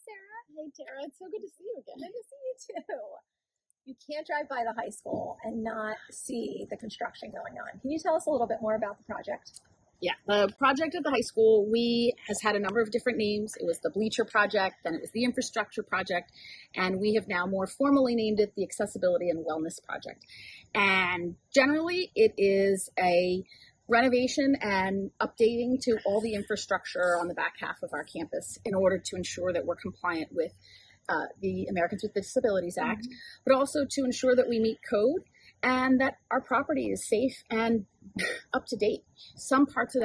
Sarah. Hey, Tara. It's so good to see you again. Good to see you too. You can't drive by the high school and not see the construction going on. Can you tell us a little bit more about the project? Yeah, the project at the high school, has had a number of different names. It was the Bleacher Project, then it was the Infrastructure Project, and we have now more formally named it the Accessibility and Wellness Project. And generally, it is a renovation and updating to all the infrastructure on the back half of our campus in order to ensure that we're compliant with the Americans with Disabilities Act, but also to ensure that we meet code and that our property is safe and up to date. Some parts of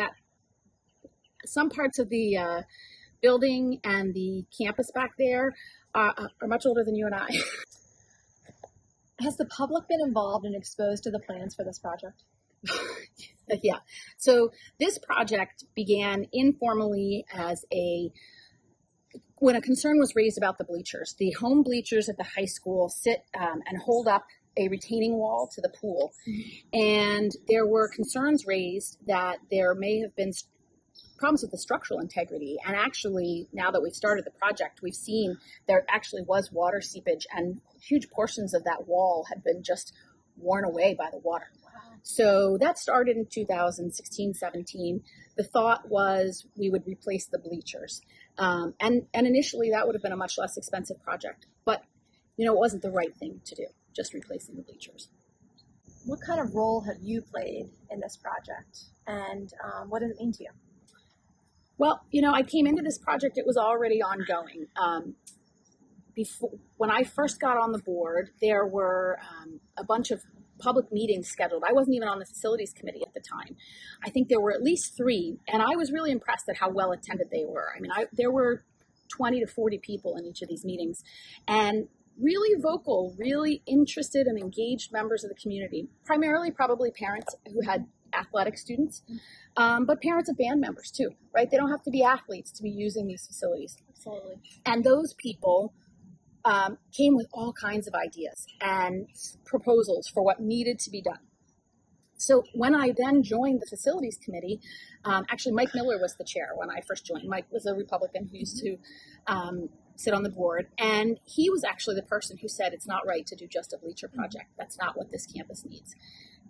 the building and the campus back there are much older than you and I. Has the public been involved and exposed to the plans for this project? Yeah. So this project began informally when a concern was raised about the bleachers. The home bleachers at the high school sit and hold up a retaining wall to the pool. And there were concerns raised that there may have been problems with the structural integrity. And actually, now that we've started the project, we've seen there actually was water seepage and huge portions of that wall had been just worn away by the water. So that started in 2016-17. The thought was we would replace the bleachers. And initially that would have been a much less expensive project, but it wasn't the right thing to do, just replacing the bleachers. What kind of role have you played in this project, and what does it mean to you? Well, I came into this project, it was already ongoing. When I first got on the board, there were a bunch of public meetings scheduled. I wasn't even on the facilities committee at the time. I think there were at least 3, and I was really impressed at how well attended they were. I mean, there were 20 to 40 people in each of these meetings, and really vocal, really interested and engaged members of the community, primarily probably parents who had athletic students, but parents of band members too, right? They don't have to be athletes to be using these facilities. Absolutely. And those people came with all kinds of ideas and proposals for what needed to be done. So when I then joined the facilities committee, actually Mike Miller was the chair when I first joined. Mike was a Republican who used to sit on the board, and he was actually the person who said it's not right to do just a bleacher project. That's not what this campus needs.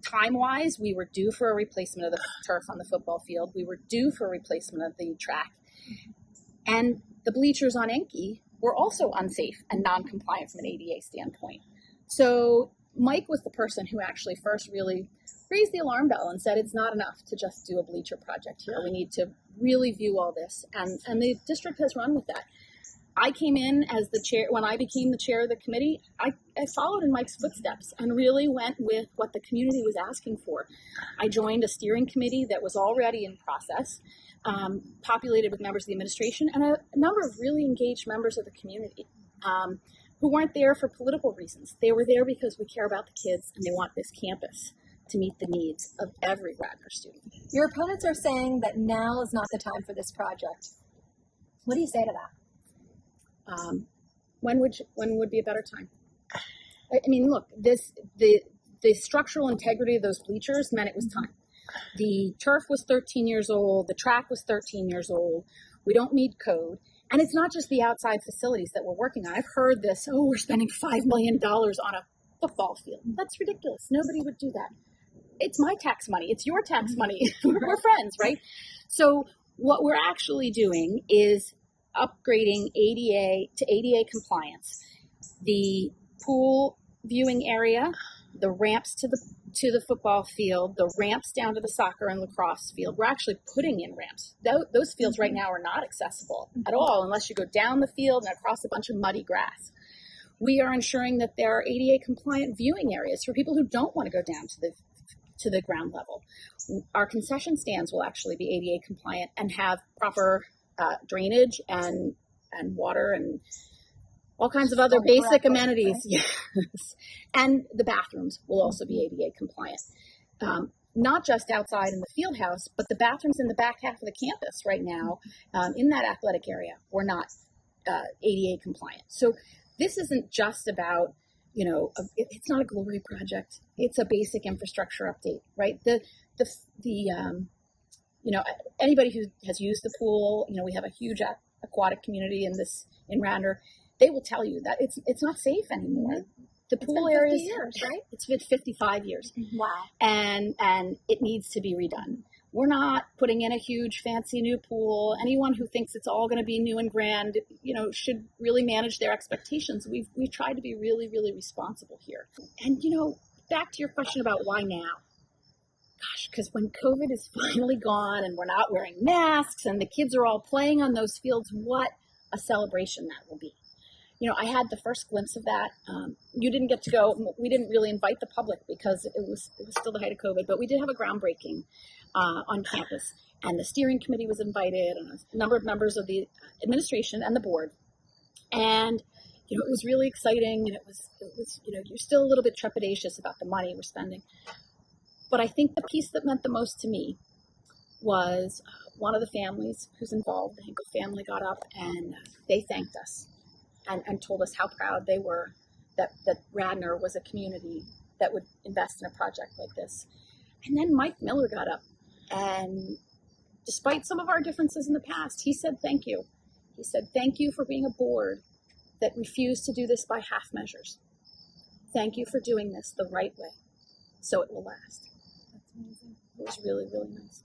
Time-wise, we were due for a replacement of the turf on the football field. We were due for a replacement of the track. And the bleachers on Enki were also unsafe and non-compliant from an ADA standpoint. So Mike was the person who actually first really raised the alarm bell and said it's not enough to just do a bleacher project here. We need to really view all this. And the district has run with that. I came in as the chair. When I became the chair of the committee, I followed in Mike's footsteps and really went with what the community was asking for. I joined a steering committee that was already in process, populated with members of the administration and a number of really engaged members of the community who weren't there for political reasons. They were there because we care about the kids and they want this campus to meet the needs of every Radnor student. Your opponents are saying that now is not the time for this project. What do you say to that? When would be a better time? I mean, look, the structural integrity of those bleachers meant it was time. The turf was 13 years old. The track was 13 years old. We don't need code. And it's not just the outside facilities that we're working on. I've heard this, we're spending $5 million on a football field. That's ridiculous. Nobody would do that. It's my tax money. It's your tax money. We're friends, right? So what we're actually doing is upgrading ADA to ADA compliance. The pool viewing area, the ramps to the football field, the ramps down to the soccer and lacrosse field. We're actually putting in ramps. Those fields right now are not accessible at all unless you go down the field and across a bunch of muddy grass. We are ensuring that there are ADA compliant viewing areas for people who don't want to go down to the ground level. Our concession stands will actually be ADA compliant and have proper drainage and water and all kinds of other basic amenities. Yes. And the bathrooms will also be ADA compliant. Not just outside in the field house, but the bathrooms in the back half of the campus right now in that athletic area were not ADA compliant. So this isn't just about, it's not a glory project. It's a basic infrastructure update, right? Anybody who has used the pool, we have a huge aquatic community in Radnor, they will tell you that it's not safe anymore. The pool areas, years, right? It's been 55 years. Wow. And it needs to be redone. We're not putting in a huge fancy new pool. Anyone who thinks it's all going to be new and grand, should really manage their expectations. We've tried to be really, really responsible here. And, back to your question about why now. Gosh, because when COVID is finally gone and we're not wearing masks and the kids are all playing on those fields, what a celebration that will be. I had the first glimpse of that. You didn't get to go. We didn't really invite the public because it was still the height of COVID, but we did have a groundbreaking on campus, and the steering committee was invited, and a number of members of the administration and the board. And it was really exciting, and it was you're still a little bit trepidatious about the money we're spending. But I think the piece that meant the most to me was one of the families who's involved, the Hinkle family, got up and they thanked us. And told us how proud they were that Radnor was a community that would invest in a project like this. And then Mike Miller got up, and despite some of our differences in the past, he said thank you. He said thank you for being a board that refused to do this by half measures. Thank you for doing this the right way, so it will last. That's amazing. It was really, really nice.